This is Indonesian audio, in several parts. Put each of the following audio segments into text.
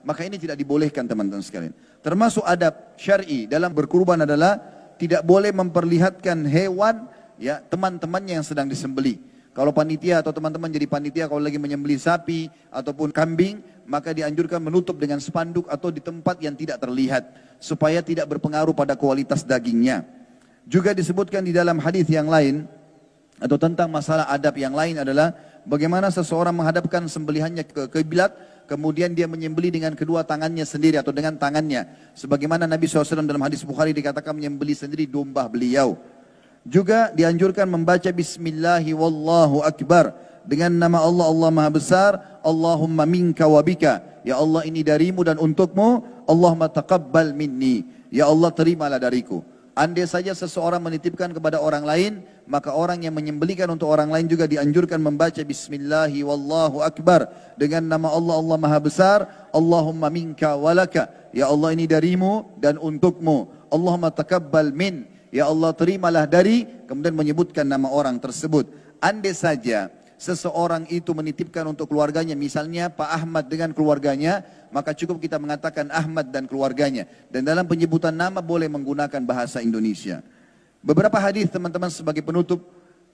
maka ini tidak dibolehkan teman-teman sekalian. Termasuk adab syar'i dalam berkurban adalah tidak boleh memperlihatkan hewan ya teman-temannya yang sedang disembelih. Kalau panitia atau teman-teman jadi panitia kalau lagi menyembelih sapi ataupun kambing, maka dianjurkan menutup dengan spanduk atau di tempat yang tidak terlihat supaya tidak berpengaruh pada kualitas dagingnya. Juga disebutkan di dalam hadis yang lain atau tentang masalah adab yang lain adalah bagaimana seseorang menghadapkan sembelihannya ke kiblat, kemudian dia menyembelih dengan kedua tangannya sendiri atau dengan tangannya. Sebagaimana Nabi SAW dalam hadis Bukhari dikatakan menyembelih sendiri domba beliau. Juga dianjurkan membaca Bismillahi wallahu akbar dengan nama Allah, Allah Maha Besar. Allahumma minka wa bika, ya Allah ini darimu dan untukmu. Allahumma taqabbal minni, ya Allah terimalah dariku. Andai saja seseorang menitipkan kepada orang lain, maka orang yang menyembelihkan untuk orang lain juga dianjurkan membaca Bismillahi wallahu akbar dengan nama Allah, Allah Maha Besar. Allahumma minka walaka, ya Allah ini darimu dan untukmu. Allahumma taqabbal min, ya Allah terimalah dari, kemudian menyebutkan nama orang tersebut. Andai saja seseorang itu menitipkan untuk keluarganya, misalnya Pak Ahmad dengan keluarganya, maka cukup kita mengatakan Ahmad dan keluarganya. Dan dalam penyebutan nama boleh menggunakan bahasa Indonesia. Beberapa hadis teman-teman sebagai penutup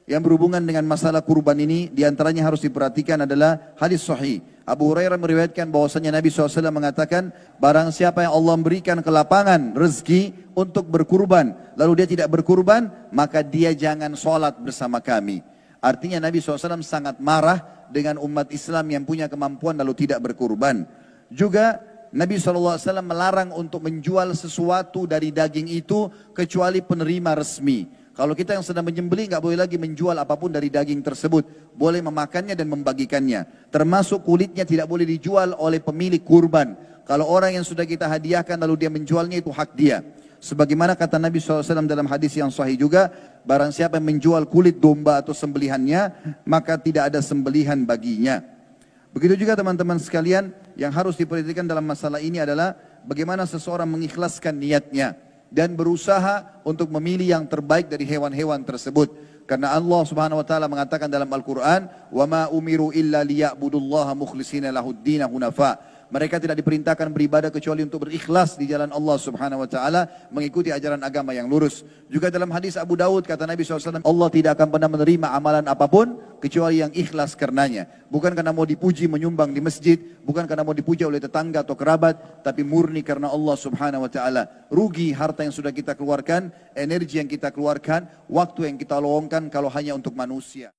yang berhubungan dengan masalah kurban ini, diantaranya harus diperhatikan adalah hadis sahih. Abu Hurairah meriwayatkan bahwasanya Nabi SAW mengatakan, barang siapa yang Allah memberikan kelapangan rezeki untuk berkurban, lalu dia tidak berkurban, maka dia jangan sholat bersama kami. Artinya Nabi SAW sangat marah dengan umat Islam yang punya kemampuan lalu tidak berkurban. Juga Nabi SAW melarang untuk menjual sesuatu dari daging itu kecuali penerima resmi. Kalau kita yang sedang menyembelih nggak boleh lagi menjual apapun dari daging tersebut. Boleh memakannya dan membagikannya. Termasuk kulitnya tidak boleh dijual oleh pemilik kurban. Kalau orang yang sudah kita hadiahkan lalu dia menjualnya, itu hak dia. Sebagaimana kata Nabi SAW dalam hadis yang sahih juga, barang siapa yang menjual kulit domba atau sembelihannya, maka tidak ada sembelihan baginya. Begitu juga teman-teman sekalian, yang harus diperhatikan dalam masalah ini adalah bagaimana seseorang mengikhlaskan niatnya dan berusaha untuk memilih yang terbaik dari hewan-hewan tersebut. Karena Allah Subhanahu wa taala mengatakan dalam Al-Qur'an, "Wa ma umiru illa liya'budullaha mukhlishina lahud-din hunafa." Mereka tidak diperintahkan beribadah kecuali untuk berikhlas di jalan Allah Subhanahu wa taala, mengikuti ajaran agama yang lurus. Juga dalam hadis Abu Daud kata Nabi SAW, Allah tidak akan pernah menerima amalan apapun kecuali yang ikhlas karenanya. Bukan karena mau dipuji menyumbang di masjid, bukan karena mau dipuji oleh tetangga atau kerabat, tapi murni karena Allah Subhanahu wa taala. Rugi harta yang sudah kita keluarkan, energi yang kita keluarkan, waktu yang kita luangkan kalau hanya untuk manusia.